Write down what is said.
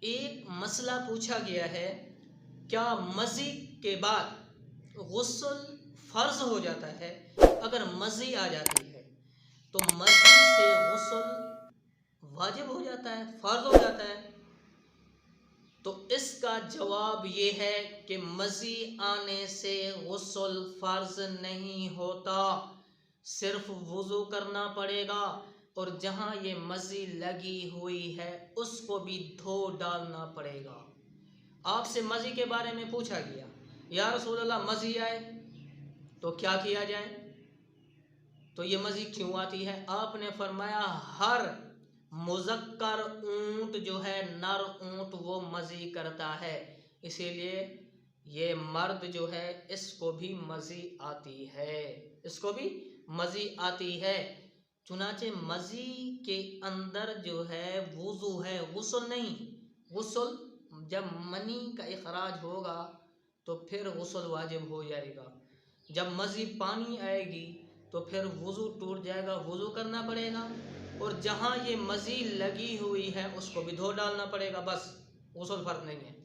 एक मसला पूछा गया है, क्या मज़ी के बाद गुस्ल फ़र्ज हो जाता है? अगर मज़ी आ जाती है तो मज़ी से गुस्ल वाजिब हो जाता है, फ़र्ज हो जाता है? तो इसका जवाब ये है कि मज़ी आने से गुस्ल फ़र्ज नहीं होता, सिर्फ वज़ू करना पड़ेगा और जहाँ ये मज़ी लगी हुई है उसको भी धो डालना पड़ेगा। आपसे मज़ी के बारे में पूछा गया, या रसूल अल्लाह मज़ी आए तो क्या किया जाए, तो ये मज़ी क्यों आती है? आपने फरमाया हर मुज़क्कर ऊँट जो है, नर ऊँट, वो मज़ी करता है, इसीलिए ये मर्द जो है इसको भी मज़ी आती है, इसको भी मज़ी आती है। चुनाचे मज़ी के अंदर जो है वुज़ू है, गुस्ल नहीं। गुस्ल जब मनी का इखराज होगा तो फिर गुस्ल वाजिब हो जाएगा। जब मज़ी पानी आएगी तो फिर वज़ू टूट जाएगा, वज़ू करना पड़ेगा और जहाँ ये मज़ी लगी हुई है उसको भी धो डालना पड़ेगा, बस गुस्ल फ़र्ज नहीं है।